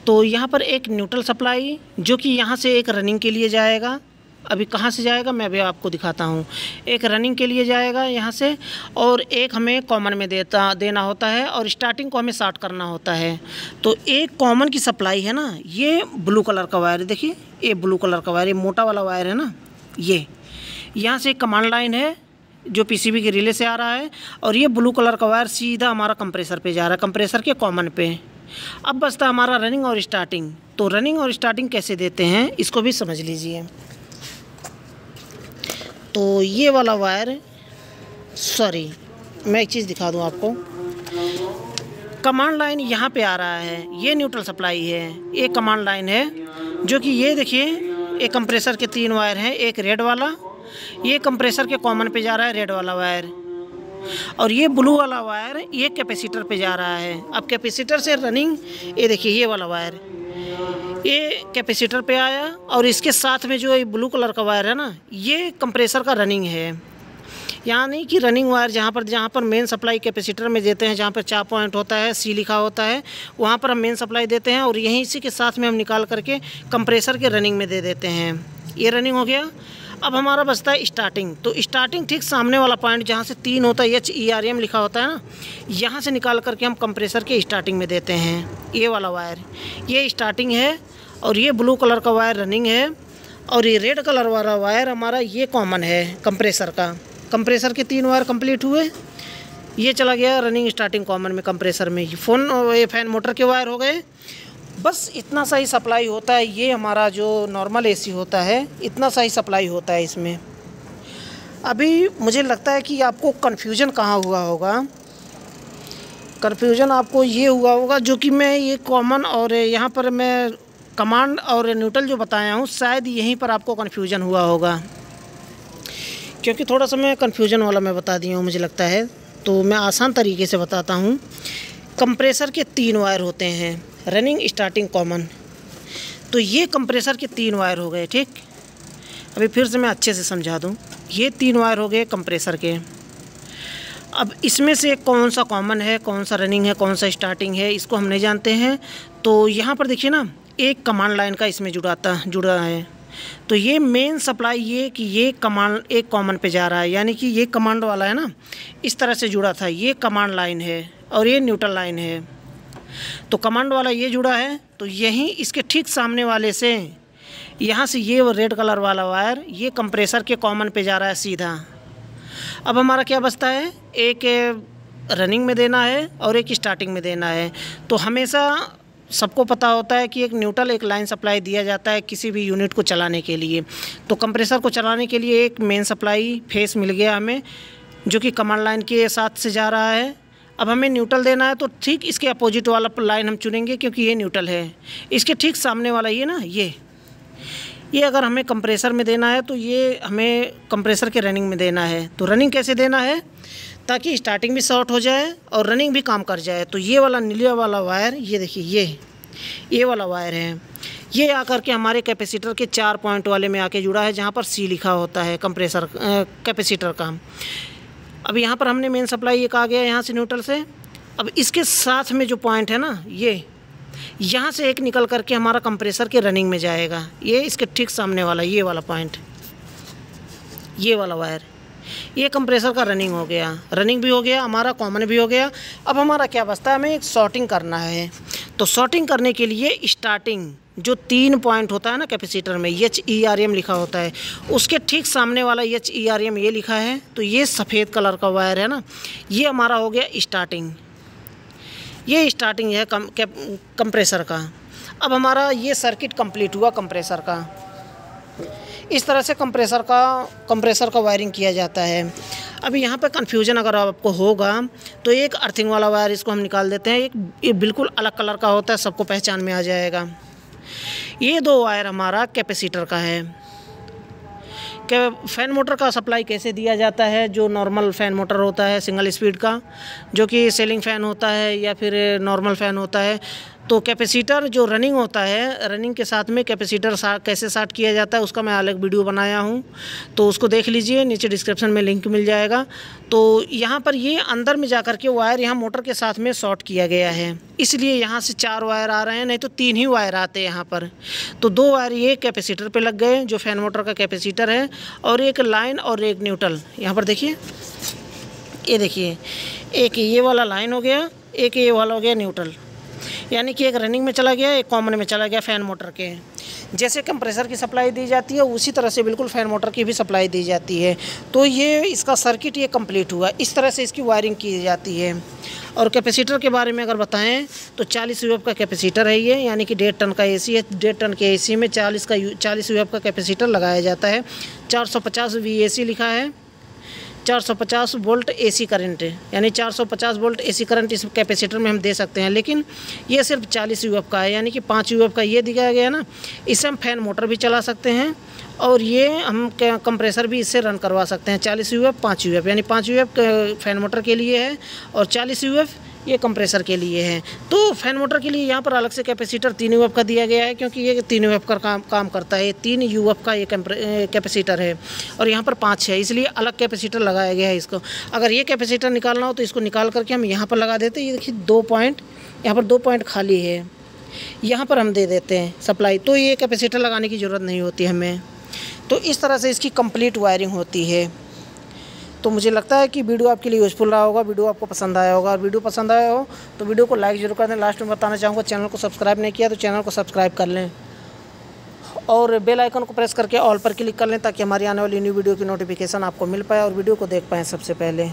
तो यहाँ पर एक न्यूट्रल सप्लाई जो कि यहाँ से एक रनिंग के लिए जाएगा। अभी कहाँ से जाएगा मैं अभी आपको दिखाता हूँ। एक रनिंग के लिए जाएगा यहाँ से, और एक हमें कॉमन में देना होता है, और स्टार्टिंग को हमें शॉर्ट करना होता है। तो एक कॉमन की सप्लाई है ना, ये ब्लू कलर का वायर, देखिए ये ब्लू कलर का वायर, ये मोटा वाला वायर है ना, ये यहाँ से एक कमांड लाइन है जो पीसीबी के रिले से आ रहा है, और ये ब्लू कलर का वायर सीधा हमारा कंप्रेसर पे जा रहा है, कंप्रेसर के कॉमन पे। अब बचता हमारा रनिंग और स्टार्टिंग। तो रनिंग और स्टार्टिंग कैसे देते हैं इसको भी समझ लीजिए। तो ये वाला वायर, सॉरी मैं एक चीज़ दिखा दूं आपको। कमांड लाइन यहाँ पे आ रहा है, ये न्यूट्रल सप्लाई है, ये कमांड लाइन है जो कि ये देखिए, एक कंप्रेसर के 3 वायर हैं, एक रेड वाला, ये कंप्रेसर के कॉमन पे जा रहा है रेड वाला वायर, और ये ब्लू वाला वायर ये कैपेसिटर पे जा रहा है। अब कैपेसिटर से रनिंग, ये देखिए ये वाला वायर ये कैपेसिटर पे आया, और इसके साथ में जो ये ब्लू कलर का वायर है ना, ये कंप्रेसर का रनिंग है। यानी कि रनिंग वायर जहाँ पर मेन सप्लाई कैपेसिटर में देते हैं, जहाँ पर 4 पॉइंट होता है, सी लिखा होता है, वहाँ पर हम मेन सप्लाई देते हैं, और यहीं इसी के साथ में हम निकाल करके कंप्रेसर के रनिंग में दे देते हैं। ये रनिंग हो गया। अब हमारा बचता है स्टार्टिंग। तो स्टार्टिंग ठीक सामने वाला पॉइंट जहाँ से 3 होता है, HERM लिखा होता है ना, यहाँ से निकाल करके हम कंप्रेसर के स्टार्टिंग में देते हैं। ये वाला वायर ये स्टार्टिंग है, और ये ब्लू कलर का वायर रनिंग है, और ये रेड कलर वाला वायर हमारा ये कॉमन है कंप्रेसर का। कंप्रेसर के 3 वायर कंप्लीट हुए, ये चला गया रनिंग स्टार्टिंग कॉमन में कंप्रेसर में। ये फैन मोटर के वायर हो गए। बस इतना सा ही सप्लाई होता है। ये हमारा जो नॉर्मल एसी होता है, इतना सा ही सप्लाई होता है इसमें। अभी मुझे लगता है कि आपको कन्फ्यूजन कहाँ हुआ होगा। कन्फ्यूजन आपको ये हुआ होगा जो कि मैं ये कॉमन और यहाँ पर मैं कमांड और न्यूट्रल जो बताया हूँ, शायद यहीं पर आपको कन्फ्यूजन हुआ होगा, क्योंकि थोड़ा सा मैं कन्फ्यूजन वाला मैं बता दिया हूँ मुझे लगता है। तो मैं आसान तरीके से बताता हूँ। कंप्रेसर के 3 वायर होते हैं, रनिंग स्टार्टिंग कॉमन। तो ये कंप्रेसर के 3 वायर हो गए, ठीक। अभी फिर से मैं अच्छे से समझा दूँ। ये 3 वायर हो गए कंप्रेसर के। अब इसमें से कौन सा कॉमन है, कौन सा रनिंग है, कौन सा स्टार्टिंग है, इसको हम नहीं जानते हैं। तो यहाँ पर देखिए ना, एक कमांड लाइन का इसमें जुड़ा है। तो ये मेन सप्लाई ये कि ये कमांड एक कॉमन पे जा रहा है, यानी कि ये कमांड वाला है ना, इस तरह से जुड़ा था। ये कमांड लाइन है और ये न्यूट्रल लाइन है। तो कमांड वाला ये जुड़ा है, तो यहीं इसके ठीक सामने वाले से यहाँ से ये रेड कलर वाला वायर ये कंप्रेसर के कॉमन पे जा रहा है सीधा। अब हमारा क्या बचता है, एक रनिंग में देना है और एक स्टार्टिंग में देना है। तो हमेशा सबको पता होता है कि एक न्यूट्रल एक लाइन सप्लाई दिया जाता है किसी भी यूनिट को चलाने के लिए। तो कंप्रेसर को चलाने के लिए एक मेन सप्लाई फेस मिल गया हमें, जो कि कमांड लाइन के साथ से जा रहा है। अब हमें न्यूट्रल देना है, तो ठीक इसके अपोजिट वाला लाइन हम चुनेंगे, क्योंकि ये न्यूट्रल है। इसके ठीक सामने वाला ये ना, ये अगर हमें कंप्रेसर में देना है, तो ये हमें कंप्रेसर के रनिंग में देना है। तो रनिंग कैसे देना है, ताकि स्टार्टिंग भी शॉर्ट हो जाए और रनिंग भी काम कर जाए। तो ये वाला नीला वाला वायर, ये देखिए ये वाला वायर है, ये आकर के हमारे कैपेसिटर के 4 पॉइंट वाले में आके जुड़ा है, जहाँ पर सी लिखा होता है कंप्रेसर कैपेसिटर का। अब यहाँ पर हमने मेन सप्लाई एक आ गया यहाँ से न्यूट्रल से। अब इसके साथ में जो पॉइंट है ना, ये यहाँ से एक निकल करके हमारा कंप्रेसर के रनिंग में जाएगा। ये इसके ठीक सामने वाला ये वाला पॉइंट, ये वाला वायर, ये कंप्रेसर का रनिंग हो गया, रनिंग भी हो गया हमारा, कॉमन भी हो गया। अब हमारा क्या बचता है, हमें एक शॉर्टिंग करना है। तो शॉर्टिंग करने के लिए स्टार्टिंग जो 3 पॉइंट होता है ना कैपेसिटर में, HERM लिखा होता है, उसके ठीक सामने वाला HERM ये लिखा है। तो ये सफ़ेद कलर का वायर है ना, ये हमारा हो गया स्टार्टिंग। ये स्टार्टिंग है कंप्रेसर का। अब हमारा ये सर्किट कंप्लीट हुआ कंप्रेसर का। इस तरह से कंप्रेसर का वायरिंग किया जाता है। अभी यहाँ पे कन्फ्यूजन अगर आपको होगा, तो एक अर्थिंग वाला वायर इसको हम निकाल देते हैं। ये बिल्कुल अलग कलर का होता है, सबको पहचान में आ जाएगा। ये 2 वायर हमारा कैपेसिटर का है। फ़ैन मोटर का सप्लाई कैसे दिया जाता है, जो नॉर्मल फ़ैन मोटर होता है सिंगल स्पीड का, जो कि सीलिंग फ़ैन होता है या फिर नॉर्मल फ़ैन होता है, तो कैपेसिटर जो रनिंग होता है, रनिंग के साथ में कैपेसिटर कैसे शार्ट किया जाता है उसका मैं अलग वीडियो बनाया हूँ, तो उसको देख लीजिए, नीचे डिस्क्रिप्शन में लिंक मिल जाएगा। तो यहाँ पर ये अंदर में जाकर के वायर यहाँ मोटर के साथ में शॉर्ट किया गया है, इसलिए यहाँ से 4 वायर आ रहे हैं, नहीं तो 3 ही वायर आते हैं यहाँ पर। तो 2 वायर ये कैपेसिटर पे लग गए जो फैन मोटर का कैपेसिटर है, और एक लाइन और एक न्यूट्रल। यहाँ पर देखिए, ये देखिए, एक ये वाला लाइन हो गया, एक ये वाला हो गया न्यूट्रल, यानी कि एक रनिंग में चला गया, एक कॉमन में चला गया फैन मोटर के। जैसे कंप्रेसर की सप्लाई दी जाती है उसी तरह से बिल्कुल फैन मोटर की भी सप्लाई दी जाती है। तो ये इसका सर्किट ये कंप्लीट हुआ, इस तरह से इसकी वायरिंग की जाती है। और कैपेसिटर के बारे में अगर बताएं तो 40 यूएफ का कैपेसिटर है ये, यानी कि 1.5 टन का एसी है। 1.5 टन के एसी में 40 यूएफ का कैपेसिटर लगाया जाता है। 450 VAC लिखा है, 450 वोल्ट एसी करंट है, यानी 450 वोल्ट एसी करंट इस कैपेसिटर में हम दे सकते हैं। लेकिन ये सिर्फ 40 यूएफ का है, यानी कि 5 यूएफ का ये दिखाया गया ना, इससे हम फैन मोटर भी चला सकते हैं और ये हम कंप्रेसर भी इससे रन करवा सकते हैं। 40 यूएफ 5 यूएफ, यानी 5 यूएफ फैन मोटर के लिए है और 40 यूएफ ये कंप्रेसर के लिए है। तो फैन मोटर के लिए यहाँ पर अलग से कैपेसिटर 3 यूएफ का दिया गया है, क्योंकि ये 3 यूएफ का काम करता है। 3 यूएफ का ये कैपेसिटर है और यहाँ पर 5 है, इसलिए अलग कैपेसिटर लगाया गया है इसको। अगर ये कैपेसिटर निकालना हो तो इसको निकाल करके हम यहाँ पर लगा देते हैं। ये देखिए 2 पॉइंट, यहाँ पर 2 पॉइंट खाली है, यहाँ पर हम दे देते हैं सप्लाई, तो ये कैपेसिटर लगाने की ज़रूरत नहीं होती हमें। तो इस तरह से इसकी कंप्लीट वायरिंग होती है। तो मुझे लगता है कि वीडियो आपके लिए यूज़फुल रहा होगा, वीडियो आपको पसंद आया होगा। और वीडियो पसंद आया हो तो वीडियो को लाइक जरूर कर दें। लास्ट में बताना चाहूँगा, चैनल को सब्सक्राइब नहीं किया तो चैनल को सब्सक्राइब कर लें और बेल आइकन को प्रेस करके ऑल पर क्लिक कर लें, ताकि हमारी आने वाली न्यू वीडियो की नोटिफिकेशन आपको मिल पाए और वीडियो को देख पाएँ सबसे पहले।